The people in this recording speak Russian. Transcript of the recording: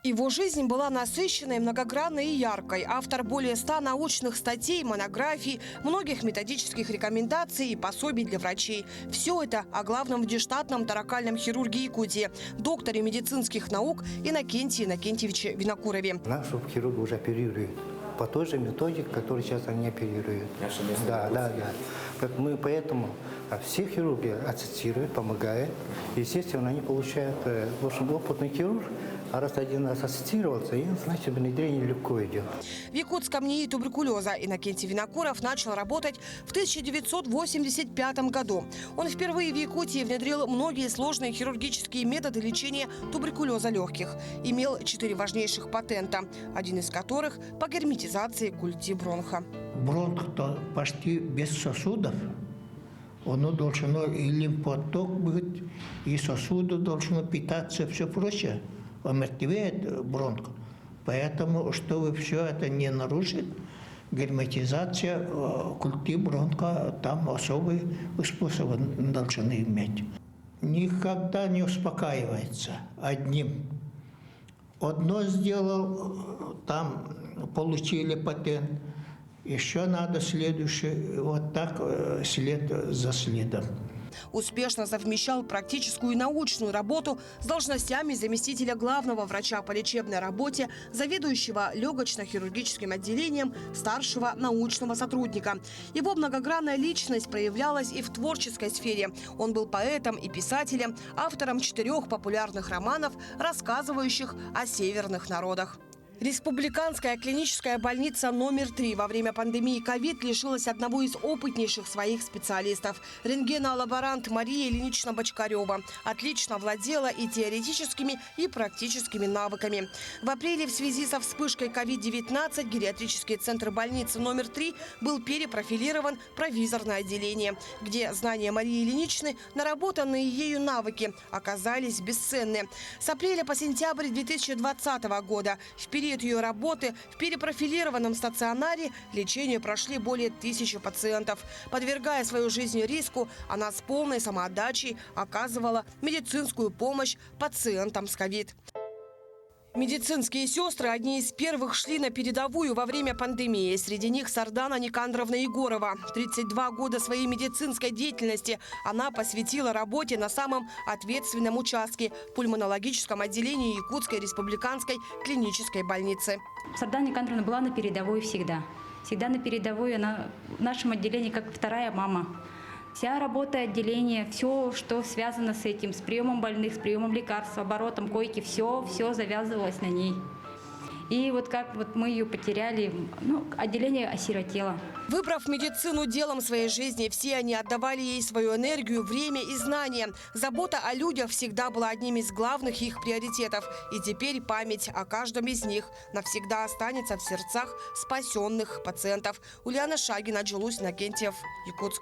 Его жизнь была насыщенной, многогранной и яркой. Автор более 100 научных статей, монографий, многих методических рекомендаций и пособий для врачей. Все это о главном внештатном торакальном хирурге Якутии, докторе медицинских наук Иннокентии Иннокентьевиче Винокурове. Наши хирурги уже оперируют по той же методике, которую сейчас они оперируют. Да. Мы поэтому все хирурги ассистируют, помогают. Естественно, они получают, в общем, опытный хирург. А раз один раз ассистировался, и, значит, внедрение легко идет. В якутском НИИ туберкулеза Иннокентий Винокуров начал работать в 1985 году. Он впервые в Якутии внедрил многие сложные хирургические методы лечения туберкулеза легких. Имел 4 важнейших патента, один из которых по герметизации культи бронха. Бронх-то почти без сосудов. Оно должно и лимфоток быть, и сосуды должны питаться, все прочее. Омертвеет бронх. Поэтому, чтобы все это не нарушить, герметизация культи бронха, там особые способы должны иметь. Никогда не успокаивается одним. Одно сделал, там получили патент, еще надо следующее, вот так след за следом. Успешно совмещал практическую и научную работу с должностями заместителя главного врача по лечебной работе, заведующего легочно-хирургическим отделением, старшего научного сотрудника. Его многогранная личность проявлялась и в творческой сфере. Он был поэтом и писателем, автором 4 популярных романов, рассказывающих о северных народах. Республиканская клиническая больница номер 3 во время пандемии ковид лишилась одного из опытнейших своих специалистов. Рентгенолаборант Мария Ильинична Бочкарева отлично владела и теоретическими, и практическими навыками. В апреле в связи со вспышкой COVID-19 гериатрический центр больницы номер 3 был перепрофилирован в провизорное отделение, где знания Марии Ильиничны, наработанные ею навыки, оказались бесценны. С апреля по сентябрь 2020 года в период ее работы в перепрофилированном стационаре лечению прошли более 1000 пациентов. Подвергая свою жизнь риску, она с полной самоотдачей оказывала медицинскую помощь пациентам с ковид. Медицинские сестры одни из первых шли на передовую во время пандемии. Среди них Сардана Никандровна Егорова. 32 года своей медицинской деятельности она посвятила работе на самом ответственном участке – пульмонологическом отделении Якутской республиканской клинической больницы. Сардана Никандровна была на передовой всегда. Всегда на передовой. Она в нашем отделении как вторая мама. Вся работа отделения, все, что связано с этим, с приемом больных, с приемом лекарств, оборотом койки, все завязывалось на ней. И вот как вот мы ее потеряли, отделение осиротело. Выбрав медицину делом своей жизни, все они отдавали ей свою энергию, время и знания. Забота о людях всегда была одним из главных их приоритетов. И теперь память о каждом из них навсегда останется в сердцах спасенных пациентов. Ульяна Шагина, Джулус Иннокентьев, Якутск.